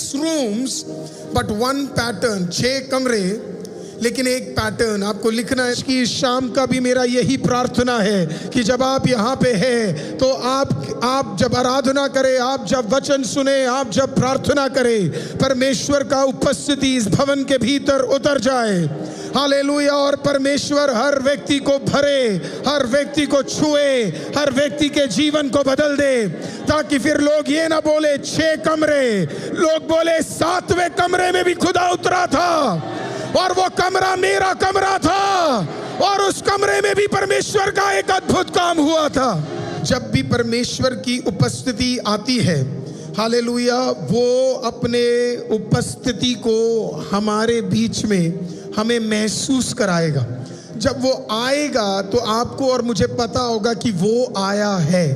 6 rooms but one pattern, 6 कमरे लेकिन एक पैटर्न। आपको लिखना है कि शाम का भी मेरा यही प्रार्थना है कि जब आप यहाँ पे हैं तो आप जब आराधना करें, आप जब वचन सुने, आप जब प्रार्थना करें, परमेश्वर का उपस्थिति इस भवन के भीतर उतर जाए। हालेलुया। और परमेश्वर हर व्यक्ति को भरे, हर व्यक्ति को छुए, हर व्यक्ति के जीवन को बदल दे, ताकि फिर लोग ये ना बोले 6 कमरे, लोग बोले 7वें कमरे में भी खुदा उतरा था और वो कमरा मेरा कमरा था और उस कमरे में भी परमेश्वर का एक अद्भुत काम हुआ था। जब भी परमेश्वर की उपस्थिति आती है, हालेलुया, वो अपने उपस्थिति को हमारे बीच में हमें महसूस कराएगा। जब वो आएगा तो आपको और मुझे पता होगा कि वो आया है।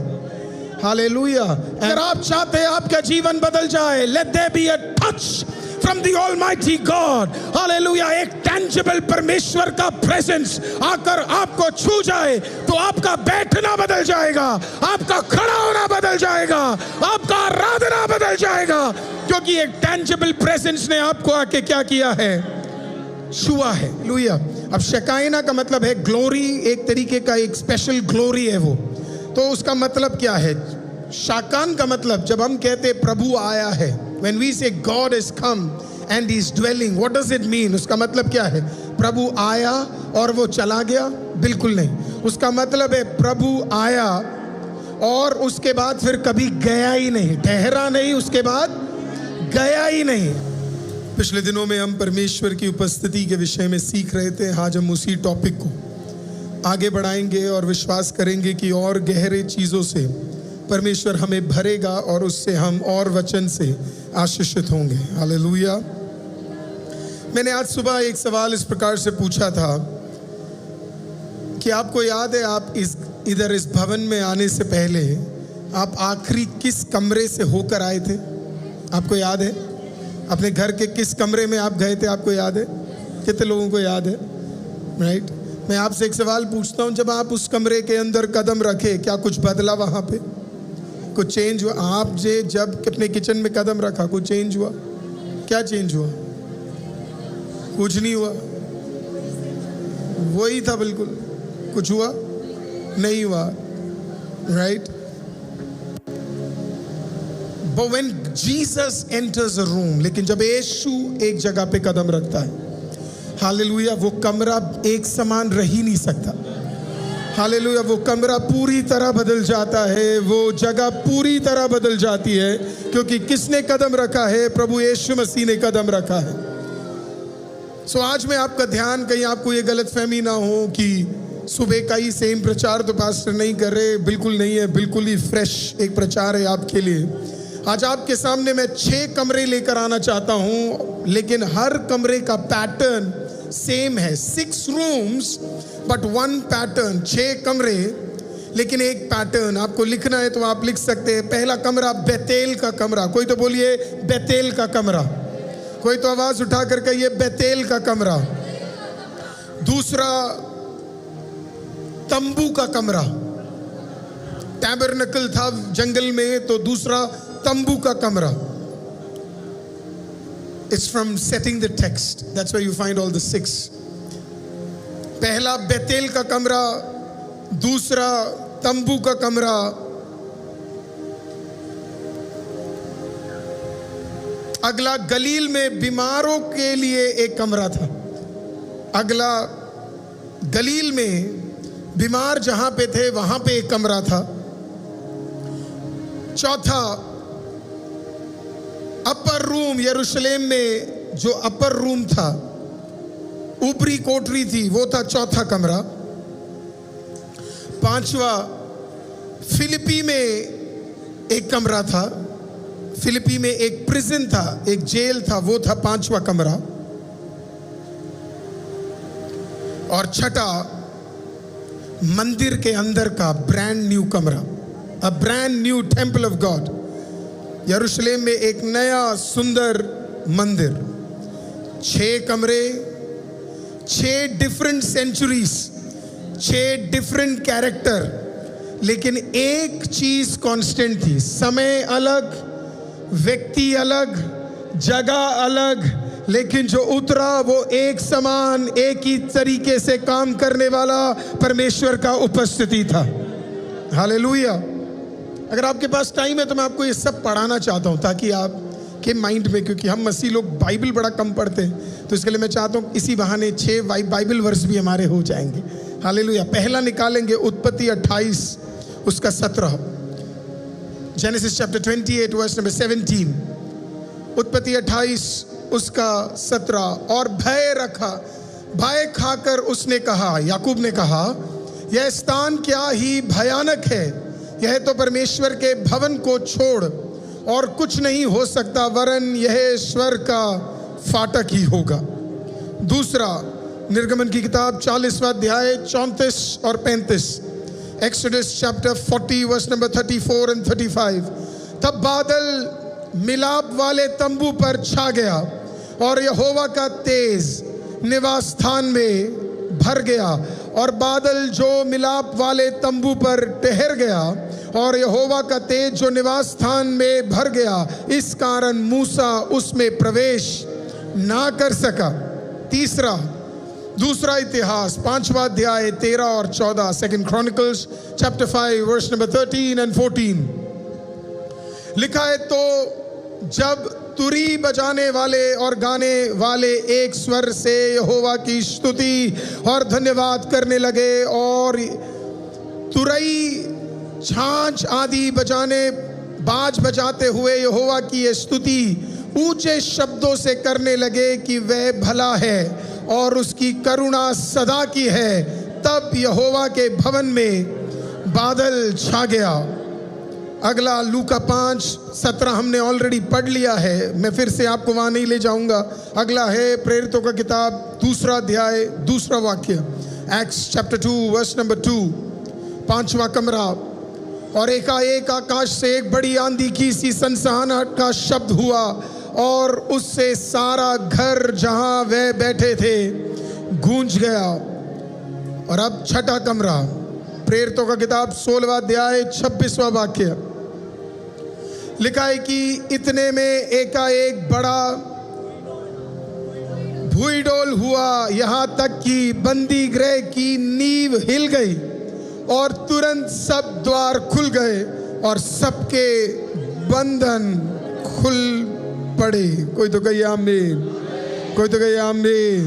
हालेलुया। अगर आप चाहते हैं आपका जीवन बदल जाए, let there be a touch from the Almighty God, hallelujah, एक tangible परमेश्वर का प्रेजेंस आकर आपको छू जाए तो आपका बैठना बदल जाएगा, आपका खड़ा होना बदल जाएगा, आपका आराधना बदल जाएगा, क्योंकि एक tangible प्रेजेंस ने आपको आके क्या किया है, छुआ है। हालेलुया। अब शेकाइना का मतलब है ग्लोरी, एक तरीके का एक स्पेशल ग्लोरी है वो। तो उसका मतलब क्या है? शाकान का मतलब, जब हम कहते प्रभु आया है, when we say God has come and he is dwelling, what does it mean? उसका मतलब क्या है? प्रभु आया और वो चला गया? बिल्कुल नहीं। उसका मतलब है प्रभु आया और उसके बाद फिर कभी गया ही नहीं, ठहरा नहीं, उसके बाद गया ही नहीं। पिछले दिनों में हम परमेश्वर की उपस्थिति के विषय में सीख रहे थे। आज हम उसी टॉपिक को आगे बढ़ाएंगे और विश्वास करेंगे कि और गहरे चीज़ों से परमेश्वर हमें भरेगा और उससे हम और वचन से आशीषित होंगे। हालेलुया। मैंने आज सुबह एक सवाल इस प्रकार से पूछा था कि आपको याद है, आप इधर इस भवन में आने से पहले आप आखिरी किस कमरे से होकर आए थे? आपको याद है? अपने घर के किस कमरे में आप गए थे? आपको याद है? कितने लोगों को याद है? राइट। मैं आपसे एक सवाल पूछता हूँ, जब आप उस कमरे के अंदर कदम रखे, क्या कुछ बदला? वहाँ पे कुछ चेंज हुआ? आप जब अपने किचन में कदम रखा, कुछ चेंज हुआ? क्या चेंज हुआ? कुछ नहीं हुआ, वही था बिल्कुल। कुछ हुआ? नहीं हुआ। Right. But when Jesus enters a room, लेकिन जब यीशु एक जगह पे कदम रखता है, हालेलुया, वो कमरा एक समान रह ही नहीं सकता। हालेलुया। वो कमरा पूरी तरह बदल जाता है, वो जगह पूरी तरह बदल जाती है, क्योंकि किसने कदम रखा है? प्रभु यीशु मसीह ने कदम रखा है। सो आज मैं आपका ध्यान, कहीं आपको ये गलतफहमी ना हो कि सुबह का ही सेम प्रचार तो पास्टर नहीं कर रहे, बिल्कुल नहीं है, बिल्कुल ही फ्रेश एक प्रचार है आपके लिए। आज आपके सामने मैं 6 कमरे लेकर आना चाहता हूँ, लेकिन हर कमरे का पैटर्न सेम है। 6 rooms but one pattern, 6 कमरे लेकिन एक पैटर्न। आपको लिखना है तो आप लिख सकते हैं। पहला कमरा बेतेल का कमरा। कोई तो बोलिए बेतेल का कमरा, कोई तो आवाज उठा कर कहिए बेतेल का कमरा। दूसरा तंबू का कमरा। टैबरनकल था जंगल में, तो दूसरा तंबू का कमरा। It's from setting the text. That's where you find all the 6. पहला बेतेल का कमरा, दूसरा तंबू का कमरा, अगला गलील में बीमारों के लिए एक कमरा था। अगला गलील में बीमार जहां पे थे वहां पे एक कमरा था। चौथा अपर रूम, यरूशलेम में जो अपर रूम था, ऊपरी कोठरी थी, वो था चौथा कमरा। पांचवा फिलिपी में एक कमरा था, फिलिपी में एक प्रिजन था, एक जेल था, वो था 5वां कमरा। और छठा मंदिर के अंदर का ब्रांड न्यू कमरा, a brand new temple of God. यरूशलेम में एक नया सुंदर मंदिर। 6 कमरे, 6 डिफरेंट सेंचुरीज, 6 डिफरेंट कैरेक्टर, लेकिन एक चीज कांस्टेंट थी। समय अलग, व्यक्ति अलग, जगह अलग, लेकिन जो उतरा वो एक समान, एक ही तरीके से काम करने वाला परमेश्वर का उपस्थिति था। हालेलुया। अगर आपके पास टाइम है तो मैं आपको ये सब पढ़ाना चाहता हूँ ताकि आप के माइंड में, क्योंकि हम मसीह लोग बाइबल बड़ा कम पढ़ते हैं, तो इसके लिए मैं चाहता हूँ इसी बहाने 6 बाइबल वर्स भी हमारे हो जाएंगे। हालेलुया। पहला निकालेंगे उत्पत्ति 28 उसका 17, जेनेसिस चैप्टर 28 वर्स नंबर 17। उत्पत्ति 28 उसका 17। और भय रखा, भय खाकर उसने कहा, याकूब ने कहा, यह स्थान क्या ही भयानक है, यह तो परमेश्वर के भवन को छोड़ और कुछ नहीं हो सकता, वरन यह ईश्वर का फाटक ही होगा। दूसरा, निर्गमन की किताब 40वां अध्याय 34 और 35, Exodus chapter 40 verse number 34 and 35। तब बादल मिलाप वाले तंबू पर छा गया और यहोवा का तेज निवास स्थान में भर गया, और बादल जो मिलाप वाले तंबू पर ठहर गया और यहोवा का तेज जो निवास स्थान में भर गया, इस कारण मूसा उसमें प्रवेश ना कर सका। तीसरा, दूसरा इतिहास 5वां अध्याय 13 और 14, second Chronicles chapter 5 verse number 13 and 14 लिखा है, तो जब तुरी बजाने वाले और गाने वाले एक स्वर से यहोवा की स्तुति और धन्यवाद करने लगे, और तुरई छाछ आदि बाज बजाते हुए यहोवा की ये स्तुति ऊंचे शब्दों से करने लगे कि वह भला है और उसकी करुणा सदा की है, तब यहोवा के भवन में बादल छा गया। अगला लूका 5:17 हमने ऑलरेडी पढ़ लिया है, मैं फिर से आपको वहां नहीं ले जाऊंगा। अगला है प्रेरितों का किताब 2 अध्याय 2 वाक्य, एक्ट्स चैप्टर 2 वर्स नंबर 2, 5वां कमरा। और एकाएक आकाश से एक बड़ी आंधी की सी सनसनाहट का शब्द हुआ, और उससे सारा घर जहां वह बैठे थे गूंज गया। और अब छठा कमरा, प्रेरितों का किताब 16वां अध्याय 26वां वाक्य, लिखा है कि इतने में एकाएक बड़ा भूईडोल हुआ, यहां तक कि बंदी गृह की नींव हिल गई, और तुरंत सब द्वार खुल गए और सबके बंधन खुल पड़े। कोई तो कहिए आमीन, कोई तो कहिए आमीन।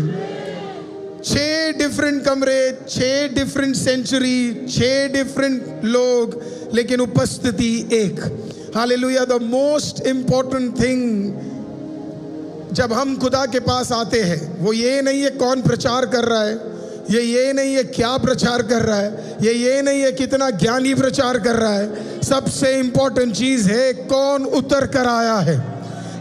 6 डिफरेंट कमरे, 6 डिफरेंट सेंचुरी, 6 डिफरेंट लोग, लेकिन उपस्थिति एक। Hallelujah. The most important thing जब हम खुदा के पास आते हैं, वो ये नहीं है कौन प्रचार कर रहा है, ये नहीं है क्या प्रचार कर रहा है, ये नहीं है कितना ज्ञानी प्रचार कर रहा है, सबसे इंपॉर्टेंट चीज है कौन उतर कर आया है।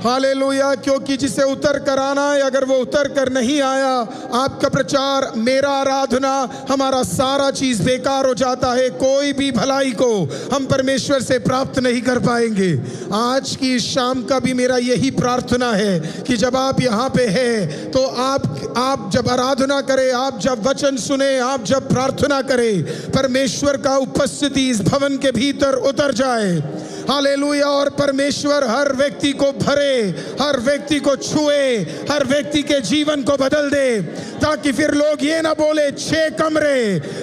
हालेलुया। क्योंकि जिसे उतर कर आना है, अगर वो उतर कर नहीं आया, आपका प्रचार, मेरा आराधना, हमारा सारा चीज बेकार हो जाता है। कोई भी भलाई को हम परमेश्वर से प्राप्त नहीं कर पाएंगे। आज की शाम का भी मेरा यही प्रार्थना है कि जब आप यहाँ पे हैं तो आप जब आराधना करें, आप जब वचन सुने, आप जब प्रार्थना करें, परमेश्वर का उपस्थिति इस भवन के भीतर उतर जाए। हालेलुया। और परमेश्वर हर व्यक्ति को भरे, हर व्यक्ति को छुए, हर व्यक्ति के जीवन को बदल दे, ताकि फिर लोग ये ना बोले 6 कमरे,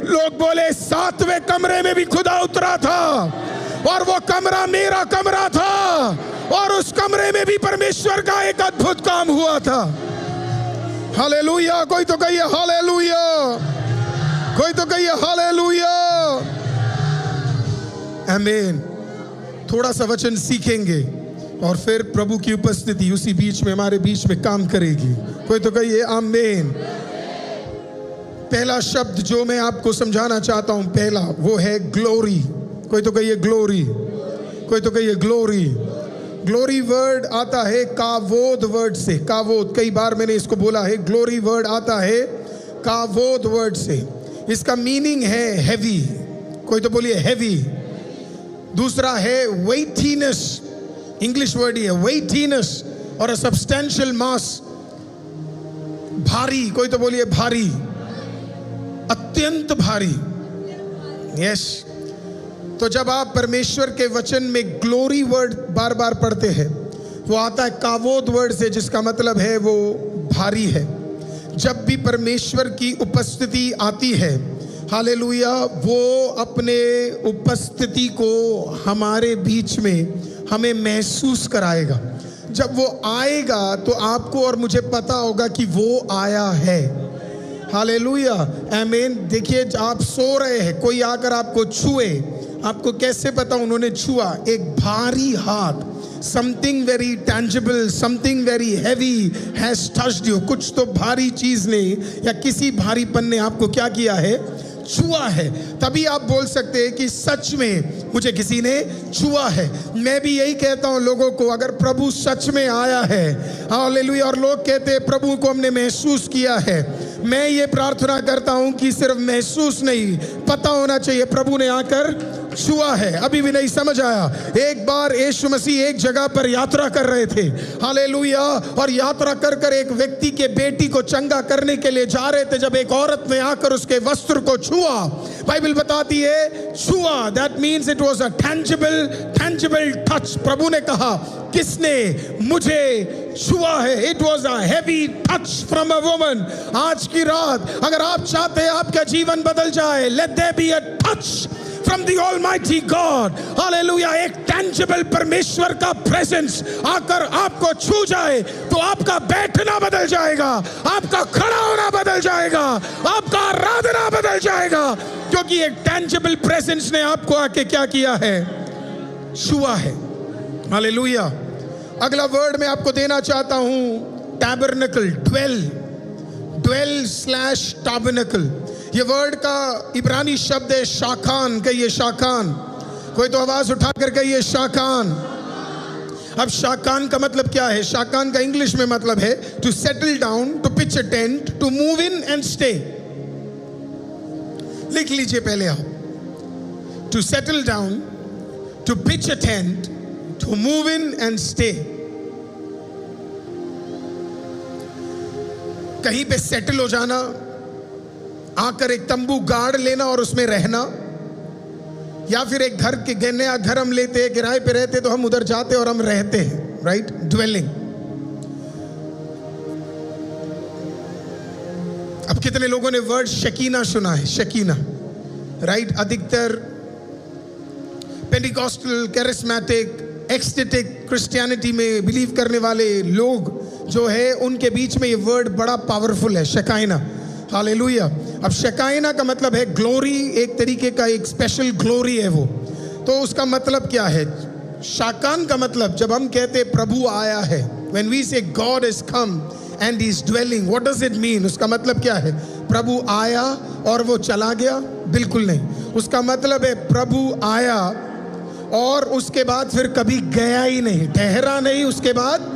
लोग बोले 7वें कमरे में भी खुदा उतरा था, और वो कमरा मेरा कमरा था, और उस कमरे में भी परमेश्वर का एक अद्भुत काम हुआ था। हालेलुया। कोई तो कहिए हालेलुया, कोई तो कहिए हालेलुया। आमीन। थोड़ा सा वचन सीखेंगे और फिर प्रभु की उपस्थिति उसी बीच में, हमारे बीच में काम करेगी। कोई तो कहिए आमीन। पहला शब्द जो मैं आपको समझाना चाहता हूं, पहला वो है ग्लोरी। कोई तो कहिए ग्लोरी, कोई तो कहिए ग्लोरी। ग्लोरी वर्ड आता है कावोद वर्ड से। कावोद, कई बार मैंने इसको बोला है, ग्लोरी वर्ड आता है कावोद वर्ड से। इसका मीनिंग है हैवी। कोई तो बोलिए हैवी। दूसरा है वेटीनेस, इंग्लिश वर्ड ही है वेटीनेस, और अ सब्सटेंशियल मास, भारी। कोई तो बोलिए भारी, अत्यंत भारी। यस। तो जब आप परमेश्वर के वचन में ग्लोरी वर्ड बार बार पढ़ते हैं, वो आता है कावोद वर्ड से, जिसका मतलब है वो भारी है। जब भी परमेश्वर की उपस्थिति आती है, हालेलुया, वो अपने उपस्थिति को हमारे बीच में हमें महसूस कराएगा। जब वो आएगा तो आपको और मुझे पता होगा कि वो आया है। हालेलुया, आमीन। देखिए, आप सो रहे हैं, कोई आकर आपको छुए, आपको कैसे पता उन्होंने छुआ? एक भारी हाथ, something very tangible, something very heavy has touched you. कुछ तो भारी चीज ने या किसी भारीपन ने आपको क्या किया है? छुआ है। तभी आप बोल सकते हैं कि सच में मुझे किसी ने छुआ है। मैं भी यही कहता हूं लोगों को, अगर प्रभु सच में आया है, हालेलुया, और लोग कहते हैं प्रभु को हमने महसूस किया है, मैं ये प्रार्थना करता हूं कि सिर्फ महसूस नहीं, पता होना चाहिए प्रभु ने आकर छुआ है। अभी भी नहीं समझ आया? एक बार यीशु मसीह एक जगह पर यात्रा कर रहे थे, हालेलुया, और यात्रा कर कर एक व्यक्ति के बेटी को चंगा करने के लिए जा रहे थे। जब एक औरत ने आकर उसके वस्त्र को छुआ, बाइबल बताती है छुआ, that means it was a tangible touch. प्रभु ने कहा, किसने मुझे छुआ है? It was a heavy touch from a woman. आज की रात अगर आप चाहते हैं आपका जीवन बदल जाए, let there be a touch from the Almighty God, hallelujah, एक tangible परमेश्वर का प्रेजेंस आकर आपको छू जाए तो आपका बैठना बदल जाएगा, आपका खड़ा होना बदल जाएगा, आपका आराधना बदल जाएगा, क्योंकि एक tangible प्रेजेंस ने आपको आके क्या किया है? छुआ है। हालेलुया। अगला वर्ड मैं आपको देना चाहता हूं, टैबरनेकल, ड्वेल स्लैश टैबरनेकल। ये वर्ड का इब्रानी शब्द है शाखान। कहिए शाखान। कोई तो आवाज उठाकर कहिए शाखान। अब शाखान का मतलब क्या है? शाखान का इंग्लिश में मतलब है to settle down, to pitch a tent, to move in and stay. लिख लीजिए पहले आप, to settle down, to pitch a tent, to move in and stay. कहीं पे सेटल हो जाना, आकर एक तंबू गाड़ लेना और उसमें रहना, या फिर एक घर के नया घर हम लेते हैं, किराए पे रहते तो हम उधर जाते और हम रहते हैं, राइट? ड्वेलिंग। अब कितने लोगों ने वर्ड शकीना सुना है? शकीना, राइट? अधिकतर पेंटिकॉस्टल, कैरिस्मेटिक, एक्सटेटिक क्रिश्चियनिटी में बिलीव करने वाले लोग जो है, उनके बीच में ये वर्ड बड़ा पावरफुल है, शकाइना। हालेलुया। अब शकाइना का मतलब है ग्लोरी, एक तरीके का एक स्पेशल ग्लोरी है वो। तो उसका मतलब क्या है? शाकान का मतलब, जब हम कहते प्रभु आया है, when we say God has come and he is dwelling, what does it mean? उसका मतलब क्या है? प्रभु आया और वो चला गया? बिल्कुल नहीं। उसका मतलब है प्रभु आया और उसके बाद फिर कभी गया ही नहीं, ठहरा नहीं, उसके बाद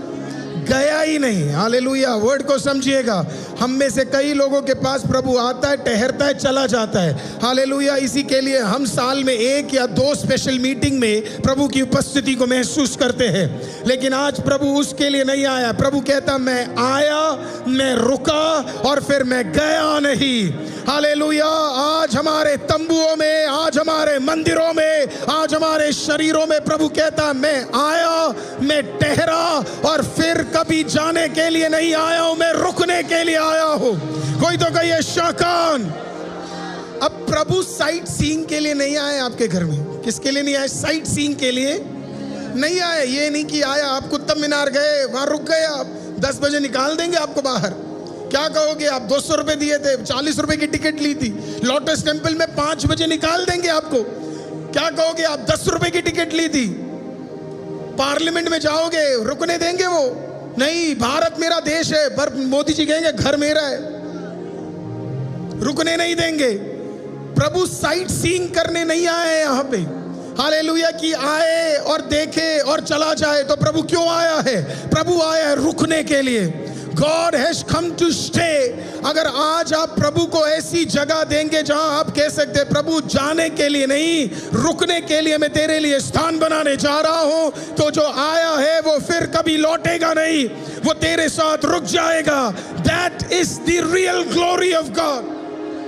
गया ही नहीं। हालेलुया। वर्ड को समझिएगा। हम में से कई लोगों के पास प्रभु आता है, ठहरता है, चला जाता है। हालेलुया। इसी के लिए हम साल में 1 या 2 स्पेशल मीटिंग में प्रभु की उपस्थिति को महसूस करते हैं। लेकिन आज प्रभु उसके लिए नहीं आया। प्रभु कहता, मैं आया, मैं रुका और फिर मैं गया नहीं। हालेलुया। आज हमारे तंबुओं में, आज हमारे मंदिरों में, आज हमारे शरीरों में प्रभु कहता, मैं आया, मैं ठहरा और फिर कभी जाने के लिए नहीं आया हूं, मैं रुकने के लिए आया हूं। कोई तो कहिए शाकान। अब प्रभु साइट सीइंग के लिए नहीं आए आपके घर में। किसके लिए नहीं आए? साइट सीइंग के लिए नहीं आए। ये नहीं कि आया, आप कुतुब मीनार गए, वहां रुक गए, आप 10 बजे निकाल देंगे आपको बाहर। क्या कहोगे? आप 200 रुपए दिए थे, 40 रुपए की टिकट ली थी, लोटस टेम्पल में 5 बजे निकाल देंगे आपको। क्या कहोगे? आप 10 रुपए की टिकट ली थी, पार्लियामेंट में जाओगे, रुकने देंगे वो? नहीं। भारत मेरा देश है, पर मोदी जी कहेंगे घर मेरा है, रुकने नहीं देंगे। प्रभु साइट सीइंग करने नहीं आए यहां पे। हालेलुया। कि आए और देखे और चला जाए। तो प्रभु क्यों आया है? प्रभु आया है रुकने के लिए। God has come to stay। अगर आज आप प्रभु को ऐसी जगह देंगे जहां आप कह सकते हैं, प्रभु जाने के लिए नहीं, रुकने के लिए मैं तेरे लिए स्थान बनाने जा रहा हूं, तो जो आया है वो फिर कभी लौटेगा नहीं, वो तेरे साथ रुक जाएगा। That is the real glory of God।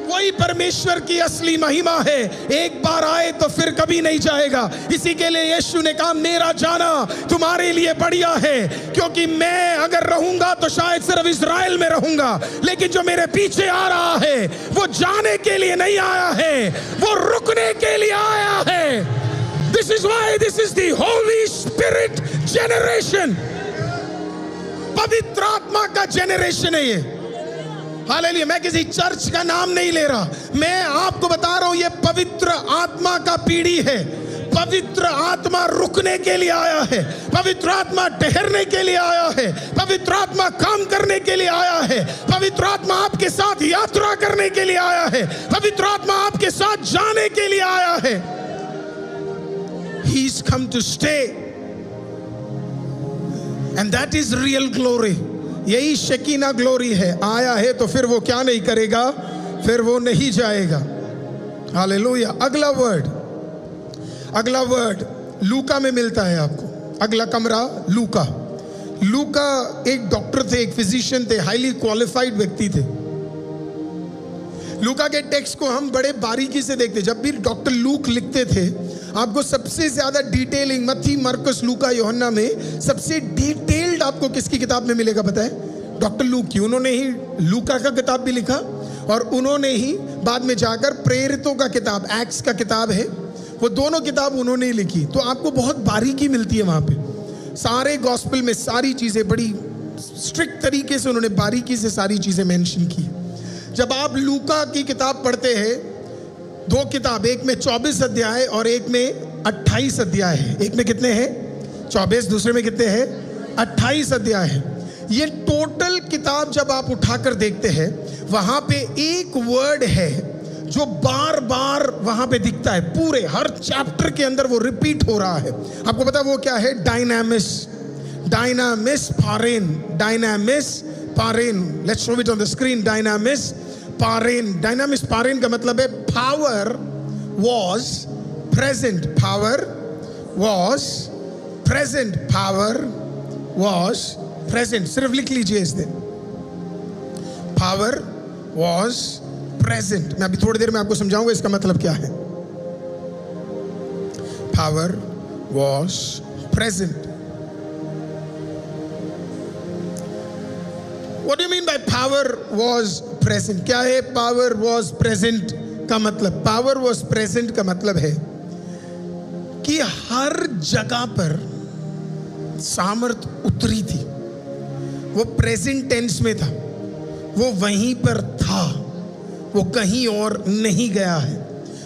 वही परमेश्वर की असली महिमा है। एक बार आए तो फिर कभी नहीं जाएगा। इसी के लिए यीशु ने कहा मेरा जाना तुम्हारे लिए बढ़िया है, क्योंकि मैं अगर रहूंगा तो शायद सिर्फ इज़राइल में रहूंगा, लेकिन जो मेरे पीछे आ रहा है वो जाने के लिए नहीं आया है, वो रुकने के लिए आया है। This is why this is the Holy Spirit generation. पवित्र आत्मा का जनरेशन है ये। हालेलुया। मैं किसी चर्च का नाम नहीं ले रहा, मैं आपको बता रहा हूं ये पवित्र आत्मा का पीढ़ी है। पवित्र आत्मा रुकने के लिए आया है, पवित्र आत्मा ठहरने के लिए आया है, पवित्र आत्मा काम करने के लिए आया है, पवित्र आत्मा आपके साथ यात्रा करने के लिए आया है, पवित्र आत्मा आपके साथ जाने के लिए आया है। He's come to stay, and that is real glory. यही शकीना ग्लोरी है। आया है तो फिर वो क्या नहीं करेगा, फिर वो नहीं जाएगा। हालेलुया। अगला वर्ड लूका में मिलता है आपको। अगला कमरा लूका। लूका एक डॉक्टर थे, एक फिजिशियन थे, हाईली क्वालिफाइड व्यक्ति थे। लूका के टेक्स्ट को हम बड़े बारीकी से देखते। जब भी डॉक्टर लूक लिखते थे, आपको सबसे ज्यादा डिटेलिंग मत्ती, मरकुस, लूका, यूहन्ना में सबसे डिटेल्ड आपको किसकी किताब में मिलेगा पता है? डॉक्टर लूक की। उन्होंने ही लूका का किताब भी लिखा और उन्होंने ही बाद में जाकर प्रेरितों का किताब, एक्ट्स का किताब है, वो दोनों किताब उन्होंने ही लिखी। तो आपको बहुत बारीकी मिलती है वहां पे। सारे गॉस्पेल में सारी चीजें बड़ी स्ट्रिक्ट तरीके से उन्होंने बारीकी से सारी चीजें मेंशन की। जब आप लूका की किताब पढ़ते हैं, दो किताब, एक में 24 अध्याय और एक में 28 अध्याय है। एक में कितने हैं? 24, दूसरे में कितने हैं? 28 अध्याय है। ये टोटल किताब जब आप उठाकर देखते हैं, वहां पे एक वर्ड है जो बार बार वहां पे दिखता है। पूरे हर चैप्टर के अंदर वो रिपीट हो रहा है। आपको पता है वो क्या है? डायनामिस। डायनामिस पारेन। डायनामिस पारेन। Let's show it on the screen. डायनामिस पारेन। डायनामिस पारेन का मतलब है power was present. Power was present. Power was present. सिर्फ लिख लीजिए इस दिन, पावर वॉज प्रेजेंट। मैं अभी थोड़ी देर में आपको समझाऊंगा इसका मतलब क्या है। Power was present. What do you mean by power was present? क्या है power was present का मतलब? Power was present का मतलब है कि हर जगह पर सामर्थ उतरी थी। वो प्रेजेंट टेंस में था, वो वहीं पर था, वो कहीं और नहीं गया है।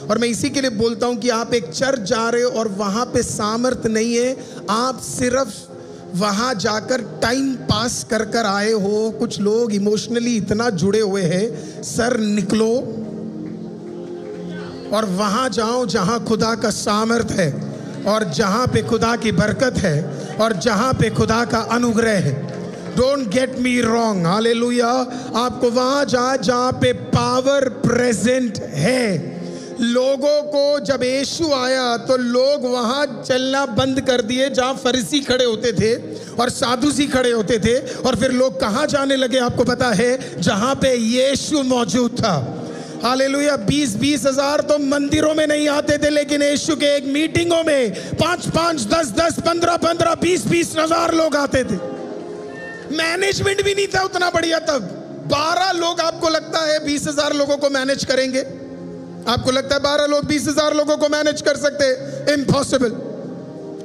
और मैं इसी के लिए बोलता हूं कि आप एक चर्च जा रहे हो और वहां पे सामर्थ नहीं है, आप सिर्फ वहां जाकर टाइम पास कर कर आए हो। कुछ लोग इमोशनली इतना जुड़े हुए हैं, सर निकलो और वहां जाओ जहां खुदा का सामर्थ है और जहां पे खुदा की बरकत है और जहां पे खुदा का अनुग्रह है। Don't get me wrong, hallelujah. आपको वहां जहां पे पावर प्रेजेंट है। लोगों को जब यीशु आया तो लोग वहां चलना बंद कर दिए जहां फरीसी खड़े होते थे और साधुसी खड़े होते थे, और फिर लोग कहां जाने लगे आपको पता है? जहां पे यीशु मौजूद था। हालेलुया। 20-20 हजार तो मंदिरों में नहीं आते थे, लेकिन यीशु के एक मीटिंगों में 5-5, 10-10, 15-15, 20-20 हजार लोग आते थे। मैनेजमेंट भी नहीं था उतना बढ़िया तब। 12 लोग आपको लगता है 20,000 लोगों को मैनेज करेंगे? आपको लगता है 12 लोग 20,000 लोगों को मैनेज कर सकते? इम्पॉसिबल,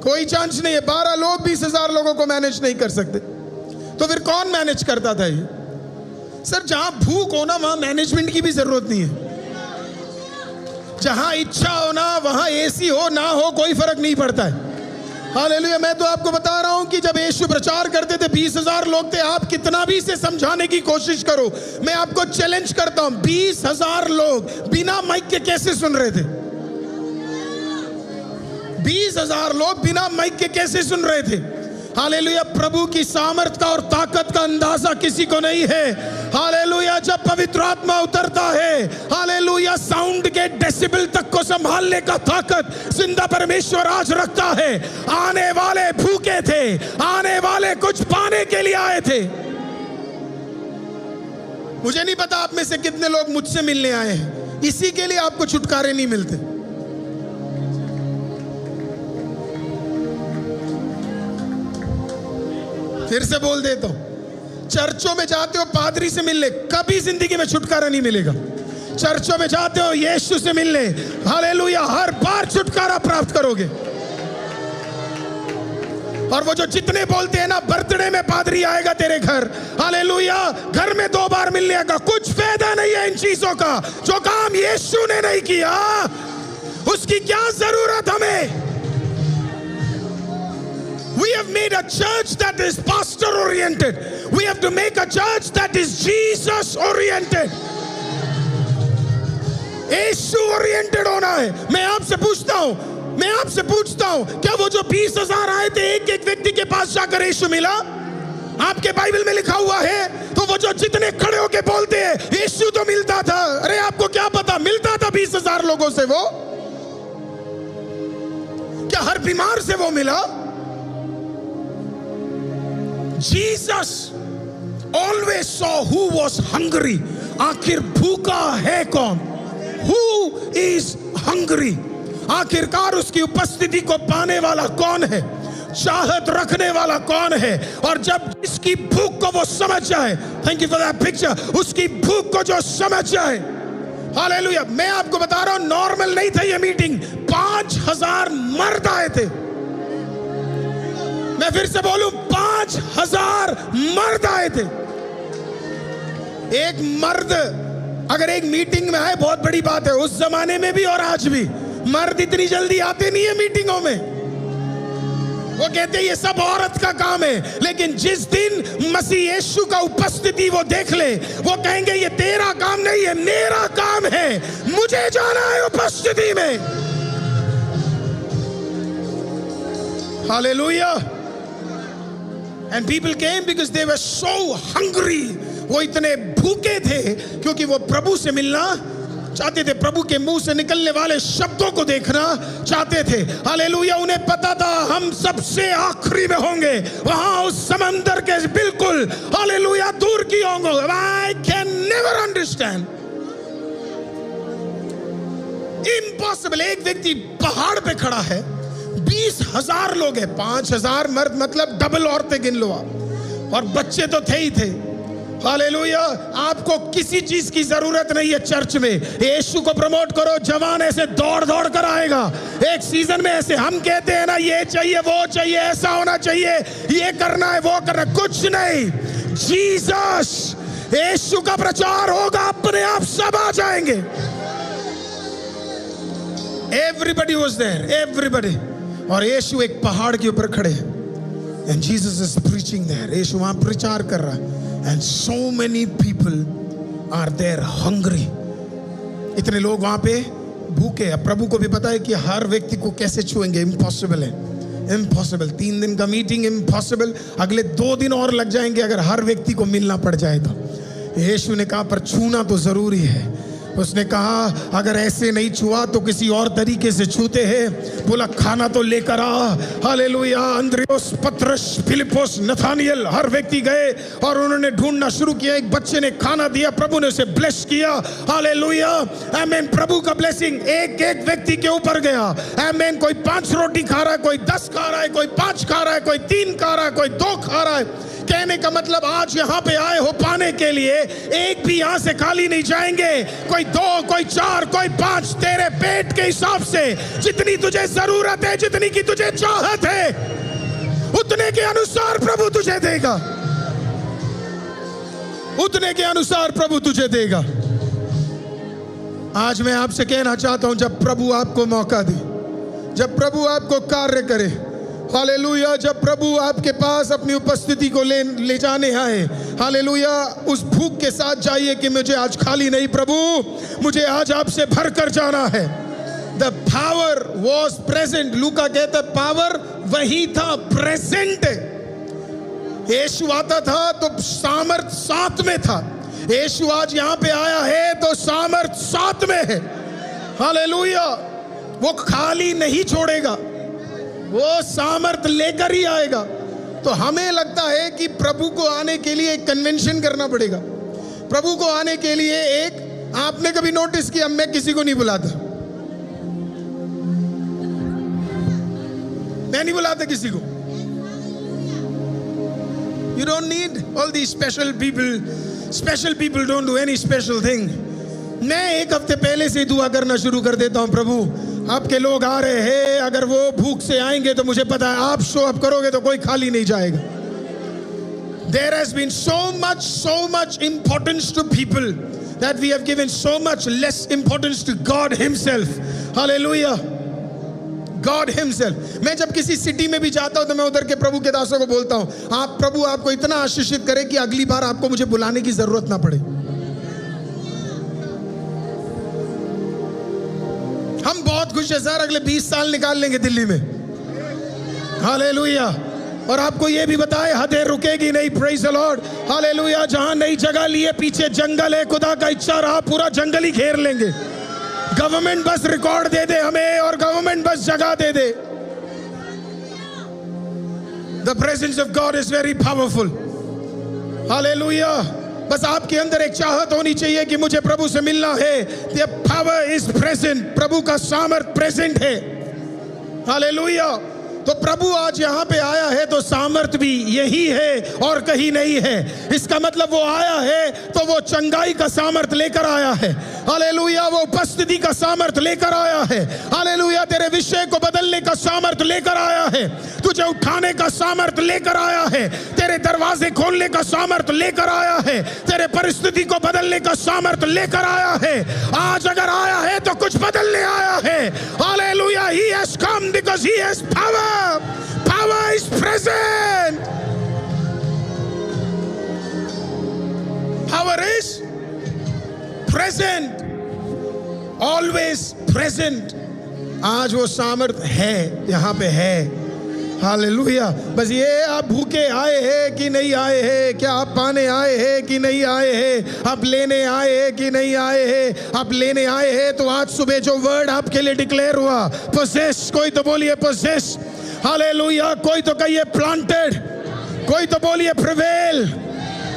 कोई चांस नहीं है। 12 लोग 20,000 लोगों को मैनेज नहीं कर सकते। तो फिर कौन मैनेज करता था ये? सर, जहां भूख हो ना वहां मैनेजमेंट की भी जरूरत नहीं है। जहां इच्छा हो ना वहां एसी हो ना हो कोई फर्क नहीं पड़ता है। हालेलुया। मैं तो आपको बता रहा हूं कि जब यीशु प्रचार करते थे 20,000 लोग थे। आप कितना भी इसे समझाने की कोशिश करो, मैं आपको चैलेंज करता हूं, 20,000 लोग बिना माइक के कैसे सुन रहे थे? 20,000 लोग बिना माइक के कैसे सुन रहे थे? हालेलुया। प्रभु की सामर्थ का और ताकत का अंदाजा किसी को नहीं है। हालेलुया। जब पवित्र आत्मा उतरता है, हालेलुया, साउंड के डेसिबल तक को संभालने का ताकत जिंदा परमेश्वर आज रखता है। आने वाले भूखे थे, आने वाले कुछ पाने के लिए आए थे। मुझे नहीं पता आप में से कितने लोग मुझसे मिलने आए हैं, इसी के लिए आपको छुटकारे नहीं मिलते। फिर से बोल देता हूं, चर्चों में जाते हो पादरी से मिलने, कभी जिंदगी में छुटकारा नहीं मिलेगा। चर्चों में जाते हो यीशु से मिलने, हालेलुया, हर बार छुटकारा प्राप्त करोगे। और वो जो जितने बोलते हैं ना, बर्थडे में पादरी आएगा तेरे घर, हालेलुया, घर में 2 बार मिलने आएगा, कुछ फायदा नहीं है इन चीजों का। जो काम यीशु ने नहीं किया उसकी क्या जरूरत हमें। We have made a church that is pastor oriented. We have to make a church that is Jesus oriented. Yeshu oriented होना है। मैं आपसे पूछता हूं, क्या वो जो 20,000 आए थे, एक एक व्यक्ति के पास जाकर यीशु मिला? आपके बाइबल में लिखा हुआ है। तो वो जो जितने खड़े होके बोलते हैं यीशु तो मिलता था, अरे आपको क्या पता मिलता था 20,000 लोगों से? वो क्या हर बीमार से वो मिला? Jesus always saw who was hungry. आखिर भूखा है कौन? Who is hungry? आखिरकार उसकी उपस्थिति को पाने वाला कौन है? चाहत रखने वाला कौन है? और जब इसकी भूख को वो समझ जाए, thank you for that picture, उसकी भूख को जो समझ जाए, हालेलुया। मैं आपको बता रहा हूं, नॉर्मल नहीं था ये मीटिंग। 5,000 मर्द आए थे। मैं फिर से बोलूं, 5,000 मर्द आए थे। एक मर्द अगर एक मीटिंग में आए बहुत बड़ी बात है। उस जमाने में भी और आज भी मर्द इतनी जल्दी आते नहीं है मीटिंगों में। वो कहते हैं ये सब औरत का काम है। लेकिन जिस दिन मसीह यीशु का उपस्थिति वो देख ले, वो कहेंगे ये तेरा काम नहीं है, मेरा काम है, मुझे जाना है उपस्थिति में। Hallelujah. And people came because they were so hungry. वो इतने भूखे थे क्योंकि वो प्रभु से मिलना चाहते थे, प्रभु के मुंह से निकलने वाले शब्दों को देखना चाहते थे। हालेलुया। उन्हें पता था हम सबसे आखिरी में होंगे, वहां उस समंदर के बिल्कुल, हालेलुया, दूर की होंगे। I can never understand. Impossible। एक व्यक्ति पहाड़ पे खड़ा है, 20,000 लोग हैं, 5,000 मर्द, मतलब डबल औरतें गिन लो आप, और बच्चे तो थे ही थे। हालेलुया। आपको किसी चीज की जरूरत नहीं है चर्च में। यीशु को प्रमोट करो, जवान ऐसे दौड़ दौड़ कर आएगा। एक सीजन में ऐसे हम कहते हैं ना, ये चाहिए, वो चाहिए, ऐसा होना चाहिए, ये करना है, वो करना है, कुछ नहीं। जीसस, यीशु का प्रचार होगा, अपने आप सब आ जाएंगे। Everybody was there, everybody. और यीशु एक पहाड़ के ऊपर खड़े हैं, and Jesus is preaching there. Yeshu वहां प्रचार कर रहा है, and so many people are there hungry. इतने लोग वहां पे भूखे हैं। प्रभु को भी पता है कि हर व्यक्ति को कैसे छुएंगे, इम्पॉसिबल है, इम्पॉसिबल। 3 दिन का मीटिंग इम्पॉसिबल, अगले 2 दिन और लग जाएंगे अगर हर व्यक्ति को मिलना पड़ जाए तो। यीशु ने कहा पर छूना तो जरूरी है। उसने कहा अगर ऐसे नहीं छुआ तो किसी और तरीके से छूते हैं। बोला खाना तो लेकर आ। हालेलुया। अंद्रियोस, पतरस, फिलिपोस, नथानियल, हर व्यक्ति गए और उन्होंने ढूंढना शुरू किया। एक बच्चे ने खाना दिया, प्रभु ने उसे ब्लेस किया। हालेलुया, आमीन। प्रभु का ब्लेसिंग एक एक व्यक्ति के ऊपर गया। आमीन। कोई 5 रोटी खा रहा है, कोई 10 खा रहा है, कोई 5 खा रहा है, कोई 3 खा रहा है, कोई 2 खा रहा है। कहने का मतलब आज यहाँ पे आए हो पाने के लिए, एक भी यहाँ से खाली नहीं जाएंगे। कोई 2, कोई 4, कोई 5, तेरे पेट के हिसाब से जितनी तुझे जरूरत है, जितनी की तुझे चाहत है, उतने के अनुसार प्रभु तुझे देगा, उतने के अनुसार प्रभु तुझे देगा। आज मैं आपसे कहना चाहता हूं, जब प्रभु आपको मौका दे, जब प्रभु आपको कार्य करे, हालेलुया, जब प्रभु आपके पास अपनी उपस्थिति को ले जाने आए, हालेलुया, उस भूख के साथ जाइए कि मुझे आज खाली नहीं प्रभु, मुझे आज आपसे भर कर जाना है। The power was present। लूका कहता है पावर वही था, प्रेजेंट। यीशु आता था तो सामर्थ साथ में था। यीशु आज यहाँ पे आया है तो सामर्थ साथ में है। हालेलुया। वो खाली नहीं छोड़ेगा, वो सामर्थ लेकर ही आएगा। तो हमें लगता है कि प्रभु को आने के लिए एक कन्वेंशन करना पड़ेगा, प्रभु को आने के लिए एक, आपने कभी नोटिस किया, मैं किसी को नहीं बुलाता, मैं नहीं बुलाता किसी को। You don't need all these special people. Special people don't do any special thing. मैं एक हफ्ते पहले से दुआ करना शुरू कर देता हूं, प्रभु आपके लोग आ रहे हैं, अगर वो भूख से आएंगे तो मुझे पता है आप शो अप करोगे तो कोई खाली नहीं जाएगा। There has been so much importance to people that we have given so much less importance to God himself. Hallelujah. God himself. मैं जब किसी सिटी में भी जाता हूं तो मैं उधर के प्रभु के दासों को बोलता हूं, आप प्रभु आपको इतना आशीषित करे कि अगली बार आपको मुझे बुलाने की जरूरत ना पड़े। हम बहुत खुश है सर, अगले 20 साल निकाल लेंगे दिल्ली में। हालेलुया। और आपको ये भी बताए हदें रुकेगी नहीं। Praise the Lord. हालेलुया। जहां नई जगह लिए पीछे जंगल है, खुदा का इच्छा रहा पूरा जंगल ही घेर लेंगे। गवर्नमेंट बस रिकॉर्ड दे दे हमें और गवर्नमेंट बस जगह दे दे। The presence of God is very powerful. Hallelujah. बस आपके अंदर एक चाहत होनी चाहिए कि मुझे प्रभु से मिलना है। The power is present. प्रभु का सामर्थ प्रेजेंट है। हालेलुया। तो प्रभु आज यहाँ पे आया है तो सामर्थ भी यही है और कहीं नहीं है। इसका मतलब वो आया है तो वो चंगाई का सामर्थ लेकर आया है। हालेलुया। वो उपस्थिति का सामर्थ लेकर आया है। हालेलुया। तेरे विषय को बदलने का सामर्थ लेकर आया है, तुझे उठाने का सामर्थ लेकर आया है, तेरे दरवाजे खोलने का सामर्थ लेकर आया है, तेरे परिस्थिति को बदलने का सामर्थ लेकर आया है। आज अगर आया है तो कुछ बदलने आया है। Hallelujah. He has come because he has power. Power is present. Power is present. Always present. आज वो सामर्थ है, यहाँ पे है। हालेलुया। बस ये आप भूखे आए हैं कि नहीं आए हैं, क्या आप पाने आए हैं कि नहीं आए हैं, आप लेने आए हैं कि नहीं आए हैं। आप लेने आए हैं तो आज सुबह जो वर्ड आपके लिए डिक्लेयर हुआ, पोसेस, कोई तो बोलिए पोसेस। हालेलुया। कोई तो कहिए प्लांटेड, कोई तो बोलिए प्रिवेल।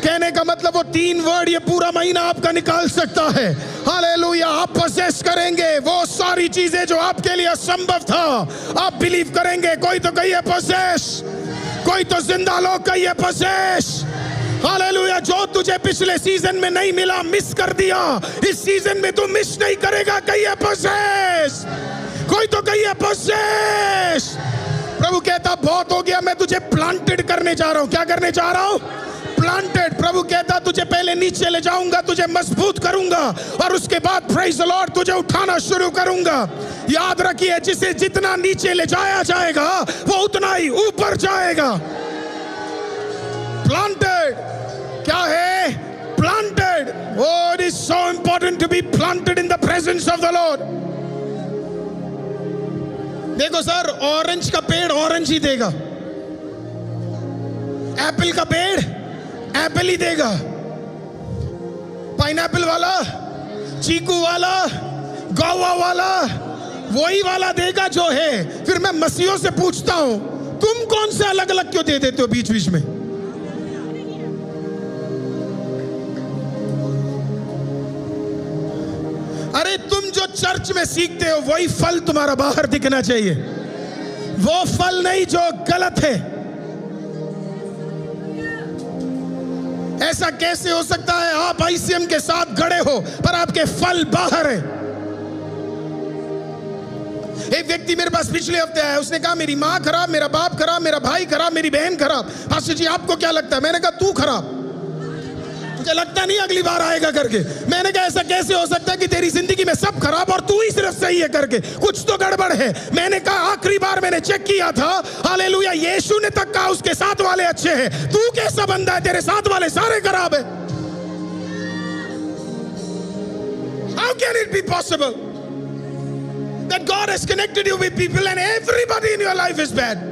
कहने का मतलब वो 3 वर्ड ये पूरा महीना आपका निकाल सकता है। हालेलुया। आप पोसेस करेंगे वो सारी चीजें जो आपके लिए असंभव था, आप बिलीव करेंगे। कोई तो कहिए पोसेस, कोई तो जिंदा लोग कहिए पोसेस। हालेलुया। जो तुझे पिछले सीजन में नहीं मिला, मिस कर दिया, इस सीजन में तू मिस नहीं करेगा। कहिए पोसेस। कोई तो कहिए पोसेस। प्रभु कहता बहुत हो गया, मैं तुझे प्लांटेड करने जा रहा हूं। क्या करने जा रहा हूं? प्लांटेड। प्रभु कहता तुझे पहले नीचे ले जाऊंगा, तुझे मजबूत करूंगा और उसके बाद प्रेज द लॉर्ड तुझे उठाना शुरू करूंगा। याद रखिए, जिसे जितना नीचे ले जाया जाएगा वो उतना ही ऊपर जाएगा। प्लांटेड क्या है? Planted. Oh, it is so important to be planted in the presence of the Lord. देखो सर, ऑरेंज का पेड़ ऑरेंज ही देगा, एप्पल का पेड़ एप्पल ही देगा, पाइनएप्पल वाला, चीकू वाला, गौवा वाला वही वाला देगा जो है। फिर मैं मसीहों से पूछता हूं, तुम कौन से अलग अलग क्यों दे देते हो बीच बीच में? अरे तुम जो चर्च में सीखते हो वही फल तुम्हारा बाहर दिखना चाहिए, वो फल नहीं जो गलत है। ऐसा कैसे हो सकता है? आप आईसीएम के साथ गड़े हो पर आपके फल बाहर है। एक व्यक्ति मेरे पास पिछले हफ्ते आया, उसने कहा मेरी माँ खराब, मेरा बाप खराब, मेरा भाई खराब, मेरी बहन खराब। पास्टर जी आपको क्या लगता है? मैंने कहा तू खराब, मुझे लगता नहीं अगली बार आएगा करके। मैंने कहा ऐसा कैसे हो सकता है कि तेरी जिंदगी में सब खराब और तू ही सिर्फ सही है करके? कुछ तो गड़बड़ है। मैंने कहा आखिरी बार मैंने चेक किया था, हालेलुया, यीशु ने तक कहा उसके साथ वाले अच्छे हैं, तू कैसा बंदा है, तेरे साथ वाले सारे खराब है। How can it be possible that God has connected you with people and everybody in your life is bad?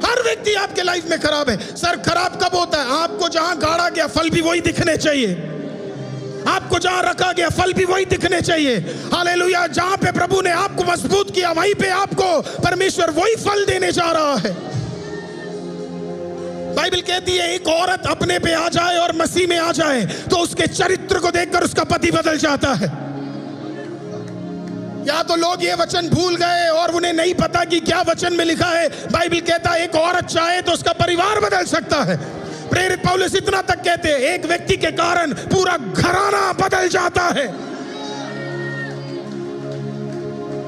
हर व्यक्ति आपके लाइफ में खराब है। सर खराब कब होता है? आपको जहां गाड़ा गया फल भी वही दिखने चाहिए, आपको जहां रखा गया फल भी वही दिखने चाहिए। हालेलुया। जहां पे प्रभु ने आपको मजबूत किया वहीं पे आपको परमेश्वर वही फल देने जा रहा है। बाइबल कहती है एक औरत अपने पे आ जाए और मसीह में आ जाए तो उसके चरित्र को देखकर उसका पति बदल जाता है। या तो लोग ये वचन भूल गए और उन्हें नहीं पता कि क्या वचन में लिखा है। बाइबल कहता है एक औरत चाहे तो उसका परिवार बदल सकता है। प्रेरित पौलुस इतना तक कहते हैं एक व्यक्ति के कारण पूरा घराना बदल जाता है।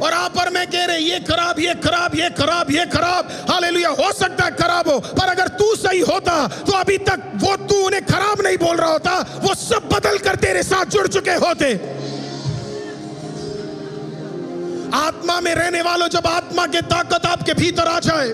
और आप और मैं कह रहे ये खराब, ये खराब, ये खराब, ये खराब। हालेलुया, हो सकता है खराब हो, पर अगर तू सही होता तो अभी तक वो तू उन्हें खराब नहीं बोल रहा होता, वो सब बदल कर तेरे साथ जुड़ चुके होते। आत्मा में रहने वालों, जब आत्मा के ताकत आपके भीतर आ जाए,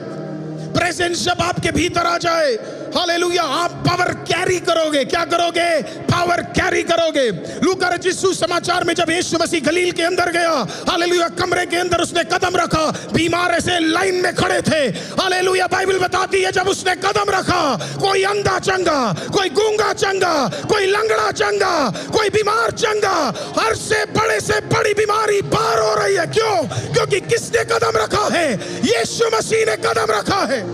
प्रेजेंस जब आपके भीतर आ जाए, हालेलुया, आप पावर कैरी करोगे। क्या करोगे? पावर कैरी करोगे। लूका रचित सुसमाचार में जब यीशु मसीह गलील के अंदर गया, हालेलुया, कमरे के अंदर उसने कदम रखा, बीमार ऐसे लाइन में खड़े थे। हालेलुया, बाइबल बताती है जब उसने कदम रखा, कोई अंधा चंगा, कोई गूंगा चंगा, कोई लंगड़ा चंगा, कोई बीमार चंगा, हर से बड़ी बीमारी पार हो रही है। क्यों? क्योंकि किसने कदम रखा है? यीशु मसीह ने कदम रखा है।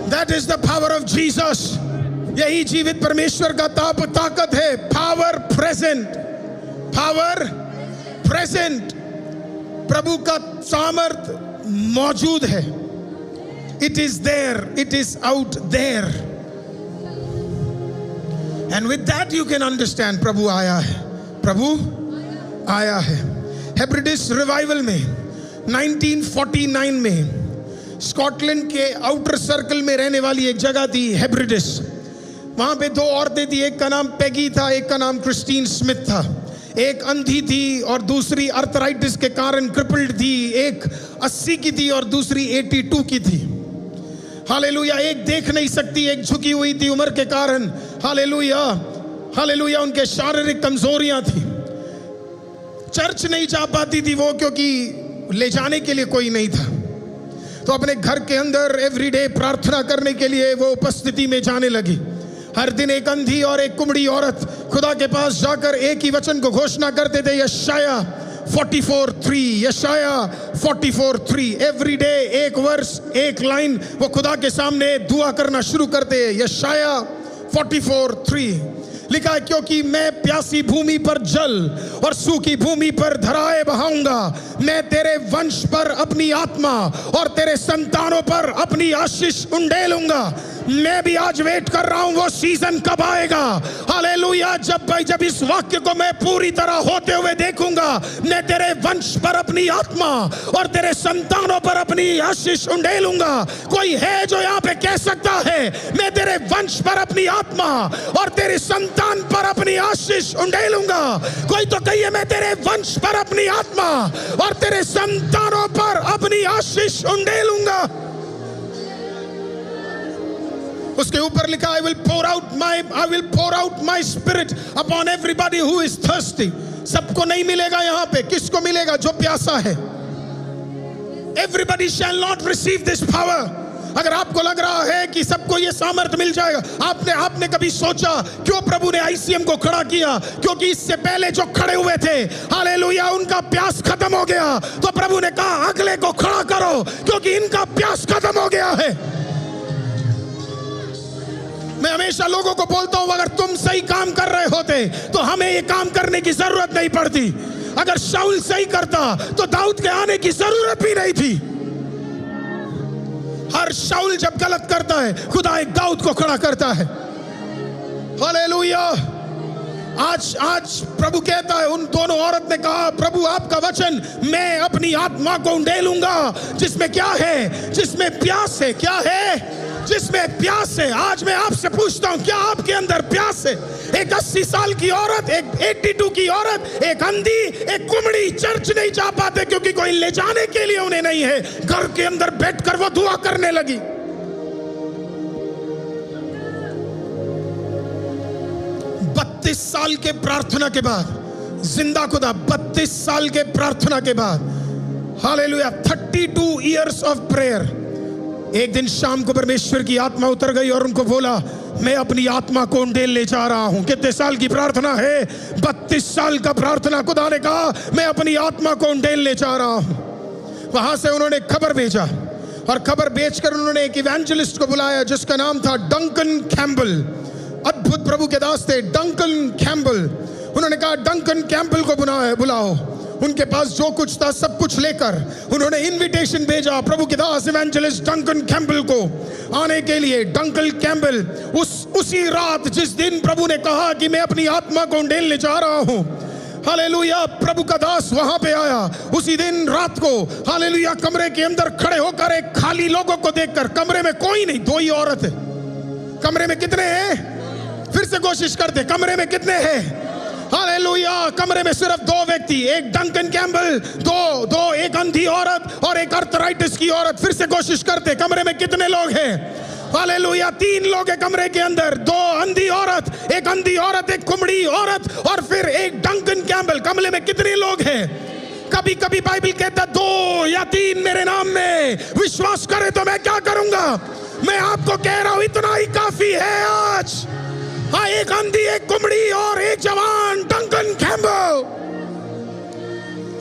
That is the power of Jesus. यही जीवित परमेश्वर का ताकत है। Power present, power present. प्रभु का सामर्थ मौजूद है। It is there, it is out there. And with that you can understand प्रभु आया है, प्रभु आया है। हेब्रिडिस रिवाइवल में 1949 में स्कॉटलैंड के आउटर सर्कल में रहने वाली एक जगह थी हेब्रिडिस। वहां पे दो औरतें थी, एक का नाम पेगी था, एक का नाम क्रिस्टीन स्मिथ था। एक अंधी थी और दूसरी अर्थराइटिस के कारण क्रिपल्ड थी। एक 80 की थी और दूसरी 82 की थी। हालेलुया, एक देख नहीं सकती, एक झुकी हुई थी उम्र के कारण। हालेलुया, हालेलुया, उनके शारीरिक कमजोरियां थी। चर्च नहीं जा पाती थी वो, क्योंकि ले जाने के लिए कोई नहीं था। तो अपने घर के अंदर एवरीडे प्रार्थना करने के लिए वो उपस्थिति में जाने लगी। हर दिन एक अंधी और एक कुमड़ी औरत खुदा के पास जाकर एक ही वचन को घोषणा करते थे, यशाया 44:3, यशाया 44:3। एवरीडे एक वर्ष, एक लाइन वो खुदा के सामने दुआ करना शुरू करते हैं। यशाया 44:3 लिखा है, क्योंकि मैं प्यासी भूमि पर जल और सूखी भूमि पर धाराएं बहाऊंगा। मैं तेरे वंश पर अपनी आत्मा और तेरे संतानों पर अपनी आशीष उंडेलूंगा। मैं भी आज वेट कर रहा हूं वो सीजन कब आएगा। हालेलुया, जब इस वाक्य को मैं पूरी तरह होते हुए देखूंगा। मैं तेरे वंश पर अपनी आत्मा और तेरे संतानों पर अपनी आशीष उंडेलूंगा। कोई है जो यहाँ पे कह सकता है मैं तेरे वंश पर अपनी आत्मा और तेरे संतान पर अपनी आशीष उंडेलूंगा? कोई तो कहिए मैं तेरे वंश पर अपनी आत्मा और तेरे संतानों पर अपनी आशीष उंडेलूंगा। उसके ऊपर लिखा, I will pour out my spirit upon everybody who is thirsty. सबको नहीं मिलेगा यहाँ पे। किसको मिलेगा? जो प्यासा है। Everybody shall not receive this power. अगर आपको लग रहा है कि सबको ये सामर्थ मिल जाएगा, आपने कभी सोचा क्यों प्रभु ने ICM को खड़ा किया? क्योंकि इससे पहले जो खड़े हुए थे, हालेलुया, उनका प्यास खत्म हो गया। तो प्रभु ने कहा अगले को खड़ा करो, क्योंकि इनका प्यास खत्म हो गया है। मैं हमेशा लोगों को बोलता हूं, अगर तुम सही काम कर रहे होते तो हमें ये काम करने की जरूरत नहीं पड़ती। अगर शाऊल सही करता तो दाऊद के आने की जरूरत भी नहीं थी। हर शाऊल जब गलत करता है, खुदा एक दाऊद को खड़ा करता है। हालेलुया। आज प्रभु कहता है, उन दोनों औरत ने कहा, प्रभु आपका वचन मैं अपनी आत्मा को उंडेलूंगा। जिसमें क्या है? जिसमें प्यास है। क्या है? जिसमें प्यास है। आज मैं आपसे पूछता हूं, क्या आपके अंदर प्यास है? एक 80 साल की औरत, एक 82 की औरत, एक अंधी, एक कुमड़ी चर्च नहीं जा पाते क्योंकि कोई ले जाने के लिए उन्हें नहीं है। घर के अंदर बैठकर वो दुआ करने लगी। 32 साल के प्रार्थना के बाद, जिंदा खुदा, 32 साल के प्रार्थना के बाद, हालेलुया, 32 years of prayer, एक दिन शाम को परमेश्वर की आत्मा उतर गई और उनको बोला, मैं अपनी आत्मा को उंडेल ले जा रहा हूं। कितने साल की प्रार्थना है? 32 साल का प्रार्थना। खुदा ने कहा मैं अपनी आत्मा को उंडेल ले जा रहा हूं। वहां से उन्होंने खबर भेजा और खबर बेचकर उन्होंने एक इवेंजलिस्ट को बुलाया जिसका नाम था डंकन कैम्पबेल। अद्भुत प्रभु के दास थे डंकन कैम्पबेल। उन्होंने कहा डंकन कैम्पबेल को बुलाओ। उनके पास जो कुछ था सब कुछ लेकर उन्होंने इनविटेशन भेजा प्रभु के दास इवेंजलिस्ट डंकन कैम्पबेल को आने के लिए। डंकन कैम्पबेल उसी रात जिस दिन प्रभु ने कहा कि मैं अपनी आत्मा को उंडेलने जा रहा हूं, हालेलुया, प्रभु का दास वहां पे आया। उसी दिन रात को हालेलुया कमरे के अंदर खड़े होकर एक खाली लोगों को देखकर, कमरे में कोई नहीं, 2 ही औरत है। कमरे में कितने हैं? फिर से कोशिश करते, कमरे में कितने हैं? हालेलुया, कमरे में सिर्फ 2 व्यक्ति, एक डंकन कैम्पबेल, दो एक अंधी औरत और एक अर्थराइटिस की औरत। फिर से कोशिश करते, कमरे में कितने लोग हैं? हालेलुया, 3 लोग हैं कमरे के अंदर, 2 अंधी औरत, एक अंधी औरत, एक कुमड़ी औरत और फिर एक डंकन कैम्पबेल। कमरे में कितने लोग हैं? कभी कभी बाइबल कहता 2 या 3 मेरे नाम में विश्वास करे तो मैं क्या करूंगा? मैं आपको कह रहा हूं इतना ही काफी है आज। हाँ, एक अंधी, एक कुमड़ी और एक जवान डंकन कैम्पबेल।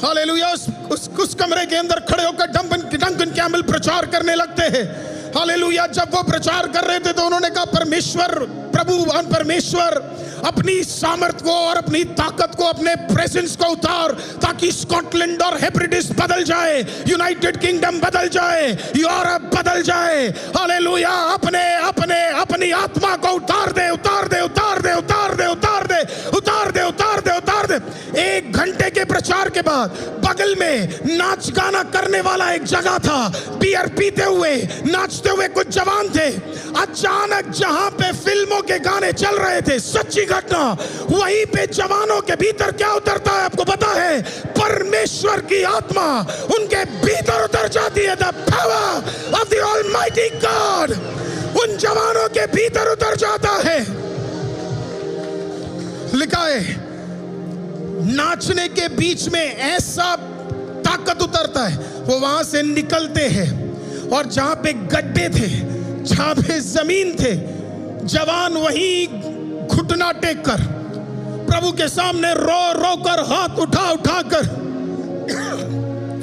हालेलुया, उस कमरे के अंदर खड़े होकर डंकन कैम्पबेल प्रचार करने लगते हैं। हालेलुया, जब वो प्रचार कर रहे थे तो उन्होंने कहा परमेश्वर अपनी सामर्थ को और अपनी ताकत को, अपने प्रेजेंस को उतार ताकि स्कॉटलैंड और हेब्रिडिस बदल जाए, यूनाइटेड किंगडम बदल जाए, यूरोप बदल जाए। हालेलुया, अपनी आत्मा को उतार दे। 1 घंटे के प्रचार के बाद बगल में नाच गाना करने वाला एक जगह था। बियर पीते हुए, नाचते हुए कुछ जवान थे। अचानक जहां पे फिल्मों के गाने चल रहे थे, सच्ची घटना, वहीं पे जवानों के भीतर क्या उतरता है आपको पता है? परमेश्वर की आत्मा उनके भीतर उतर जाती है। The power of the almighty God उन जवानों के भीतर उतर जाता है। लिखा है नाचने के बीच में ऐसा ताकत उतरता है, वो वहां से निकलते हैं और जहां पे गड्ढे थे, जहां पे जमीन थे, जवान वहीं घुटना टेक कर प्रभु के सामने रो कर हाथ उठा कर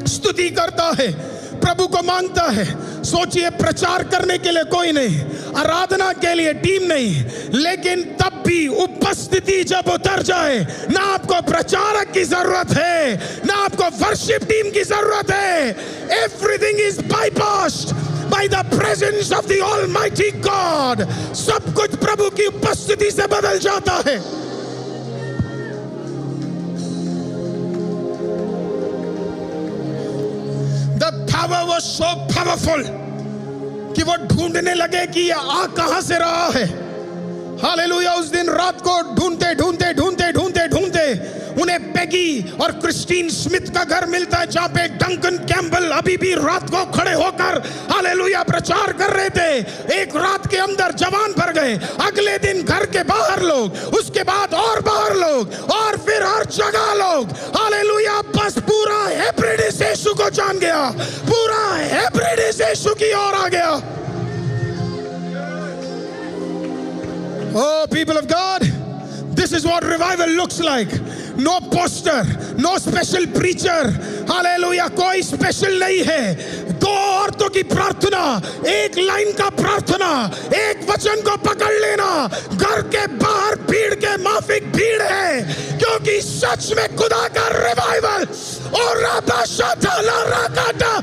स्तुति करता है, प्रभु को मांगता है। सोचिए, प्रचार करने के लिए कोई नहीं, आराधना के लिए टीम नहीं, लेकिन तब भी उपस्थिति जब उतर जाए, ना आपको प्रचारक की जरूरत है, ना आपको वर्शिप टीम की जरूरत है। Everything is bypassed by the presence of the Almighty God। सब कुछ प्रभु की उपस्थिति से बदल जाता है। The power was so powerful कि वो ढूंढने लगे कि ये आ कहां से रहा है। हालेलुया, उस दिन रात को ढूंढते उन्हें पेगी और क्रिस्टीन स्मिथ का घर मिलता है, जहां पे डंकन कैम्पबेल अभी भी रात को खड़े होकर हालेलुया प्रचार कर रहे थे। एक रात के अंदर जवान भर गए, अगले दिन घर के बाहर लोग, उसके बाद और बाहर लोग, और फिर हर जगह लोग। हालेलुया, बस पूरा हेब्रिडिस यीशु को जान गया, पूरा हेब्रिडिस यीशु की ओर आ गया। Oh, people of God, this is what revival looks like. No poster, no special preacher. Hallelujah, कोई स्पेशल नहीं है। 2 औरतों की प्रार्थना, एक लाइन का प्रार्थना, एक वचन को पकड़ लेना। घर के बाहर भीड़ के माफिक भीड़ है, क्योंकि सच में खुदा का रिवाइवल और राकाटा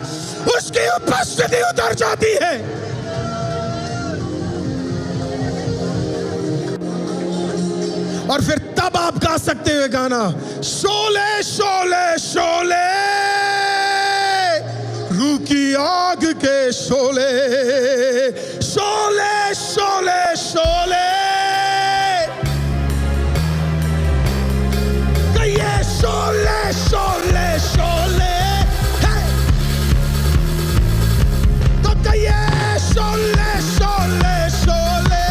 उसकी उपस्थिति उतर जाती है। और फिर तब आप गा सकते हुए गाना, शोले शोले शोले, रूह की आग के शोले, शोले शोले शोले, कहिए शोले शोले शोले, तो कहिए Sholay Sholay Sholay.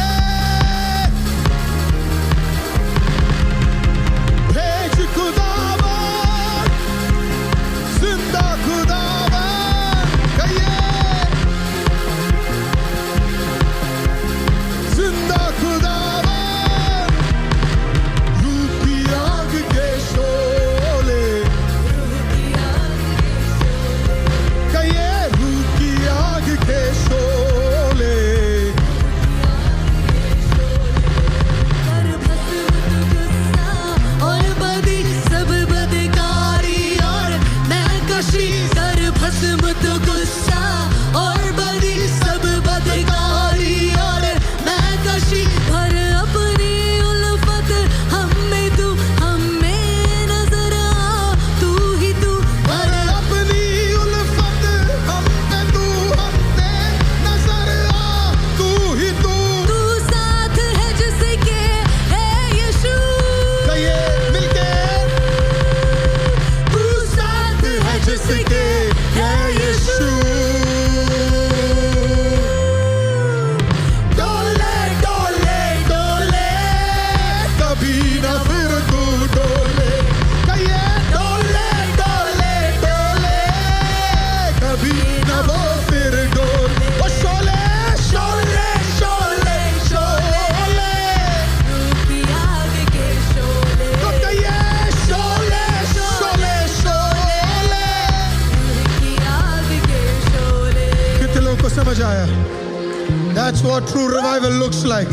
what true revival looks like.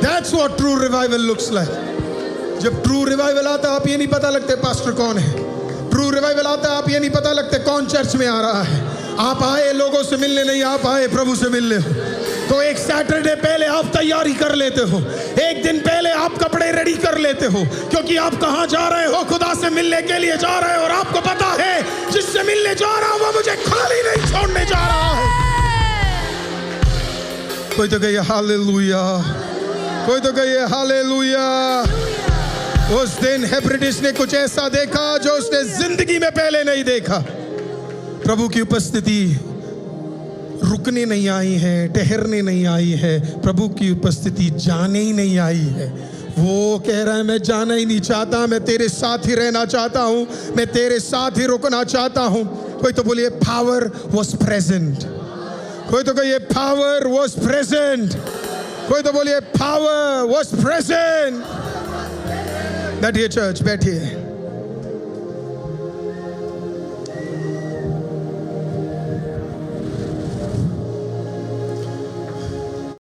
That's what true revival looks like. जब ट्रू रिवाइवल आता है आप ये नहीं पता लगते पास्टर कौन है. ट्रू रिवाइवल आता है आप ये नहीं पता लगते कौन चर्च में आ रहा है. आप आए लोगों से मिलने नहीं, आप आए प्रभु से मिलने हो. तो एक सैटरडे पहले आप तैयारी कर लेते हो, एक दिन पहले आप कपड़े रेडी कर लेते हो, क्योंकि आप कहां जा रहे हो. खुदा से मिलने के लिए जा रहे हो और आपको पता है जिससे मिलने जा रहा हूं वो मुझे खाली नहीं छोड़ने जा रहा है. कोई तो कहिए हालेलुया, कोई तो कहिए हालेलुया. उस दिन हेब्रिडिस ने कुछ ऐसा देखा जो उसने जिंदगी में पहले नहीं देखा. प्रभु की उपस्थिति रुकने नहीं आई है, ठहरने नहीं आई है. प्रभु की उपस्थिति जाने ही नहीं आई है. वो कह रहा है मैं जाना ही नहीं चाहता, मैं तेरे साथ ही रहना चाहता हूं, मैं तेरे साथ ही रुकना चाहता हूं. कोई तो बोलिए पावर वॉज प्रेजेंट. कोई तो कहिए पावर वॉज प्रेजेंट. कोई तो बोलिए पावर वॉज प्रेजेंट. बैठिए चर्च, बैठिए.